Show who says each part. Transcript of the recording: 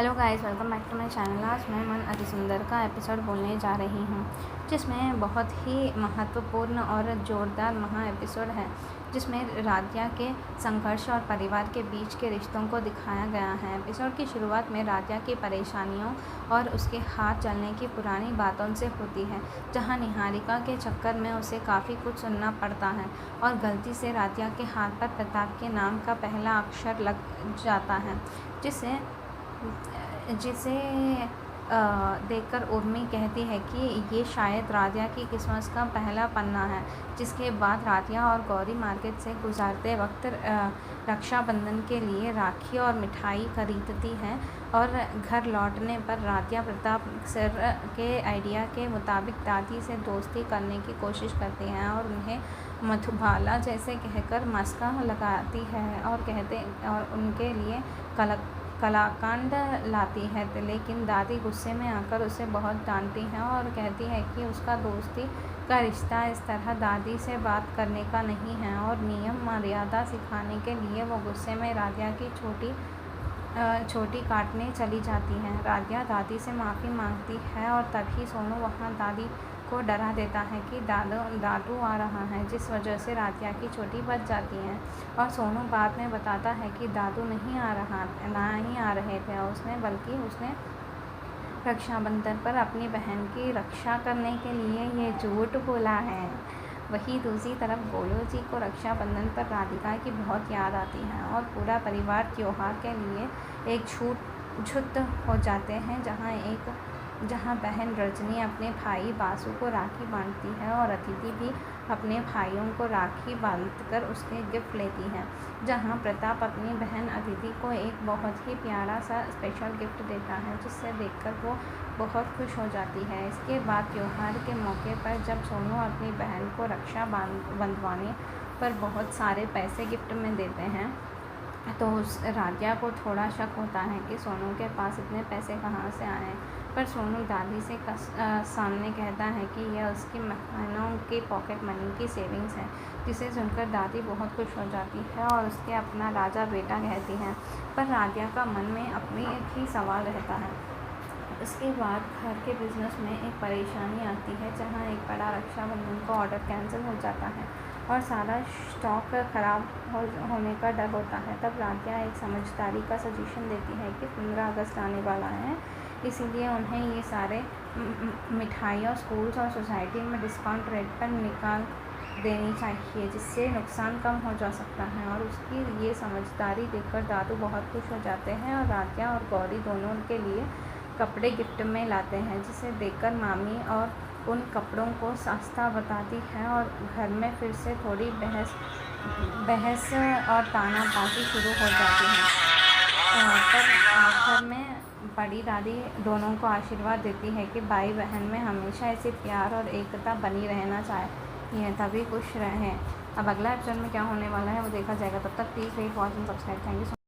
Speaker 1: Hello guys, welcome back to my channel. आज मैं मन अति सुंदर का एपिसोड बोलने जा रही हूँ, जिसमें बहुत ही महत्वपूर्ण और ज़ोरदार महा एपिसोड है, जिसमें राध्या के संघर्ष और परिवार के बीच के रिश्तों को दिखाया गया है। एपिसोड की शुरुआत में राध्या की परेशानियों और उसके हाथ चलने की पुरानी बातों से होती है, जहाँ निहारिका के चक्कर में उसे काफ़ी कुछ सुनना पड़ता है और गलती से राध्या के हाथ पर प्रताप के नाम का पहला अक्षर लग जाता है, जिसे देखकर उर्मी कहती है कि ये शायद राध्या की किस्मत का पहला पन्ना है। जिसके बाद राध्या और गौरी मार्केट से गुजरते वक्त रक्षाबंधन के लिए राखी और मिठाई खरीदती हैं और घर लौटने पर राध्या प्रताप सर के आइडिया के मुताबिक दादी से दोस्ती करने की कोशिश करती हैं और उन्हें मधुबाला जैसे कहकर मस्का लगाती है और उनके लिए कलाकांड लाती है। लेकिन दादी गुस्से में आकर उसे बहुत डांटती है और कहती है कि उसका दोस्ती का रिश्ता इस तरह दादी से बात करने का नहीं है और नियम मर्यादा सिखाने के लिए वो गुस्से में राध्या की छोटी काटने चली जाती है। राध्या दादी से माफ़ी मांगती है और तभी सोनू वहाँ दादी को डरा देता है कि दादू आ रहा है, जिस वजह से राध्या की चोटी बच जाती है। और सोनू बाद में बताता है कि दादू नहीं आ रहे थे बल्कि उसने रक्षाबंधन पर अपनी बहन की रक्षा करने के लिए ये झूठ बोला है। वहीं दूसरी तरफ गोलू जी को रक्षाबंधन पर राधिका की बहुत याद आती है और पूरा परिवार त्योहार के लिए एकजुट हो जाते हैं, जहाँ बहन रजनी अपने भाई बासु को राखी बांधती है और अतिथि भी अपने भाइयों को राखी बांधकर उसके गिफ्ट लेती है। जहाँ प्रताप अपनी बहन अदिति को एक बहुत ही प्यारा सा स्पेशल गिफ्ट देता है, जिससे देखकर वो बहुत खुश हो जाती है। इसके बाद त्योहार के मौके पर जब सोनू अपनी बहन को रक्षा बंधवाने पर बहुत सारे पैसे गिफ्ट में देते हैं, तो राध्या को थोड़ा शक होता है कि सोनू के पास इतने पैसे कहाँ से आए, पर सोनू दादी से सामने कहता है कि यह उसकी महीनों की पॉकेट मनी की सेविंग्स है, जिसे सुनकर दादी बहुत खुश हो जाती है और उसके अपना राजा बेटा कहती है। पर राध्या का मन में अपनी एक ही सवाल रहता है। उसके बाद घर के बिजनेस में एक परेशानी आती है, जहाँ एक बड़ा रक्षाबंधन का ऑर्डर कैंसिल हो जाता है और सारा स्टॉक ख़राब होने का डर होता है। तब राध्या एक समझदारी का सजेशन देती है कि 15 अगस्त आने वाला है, इसीलिए उन्हें ये सारे मिठाइयाँ स्कूल्स और सोसाइटी में डिस्काउंट रेट पर निकाल देनी चाहिए, जिससे नुकसान कम हो जा सकता है। और उसकी ये समझदारी देखकर दादू बहुत खुश हो जाते हैं और राध्या और गौरी दोनों के लिए कपड़े गिफ्ट में लाते हैं, जिसे देखकर मामी और उन कपड़ों को सस्ता बताती है और घर में फिर से थोड़ी बहस और तानाबाजी शुरू हो जाती है। पर आखिर में बड़ी दादी दोनों को आशीर्वाद देती है कि भाई बहन में हमेशा ऐसे प्यार और एकता बनी रहना चाहिए, तभी खुश रहें। अब अगला एपिसोड में क्या होने वाला है वो देखा जाएगा। तब तक please wait, watch and subscribe. Thank you.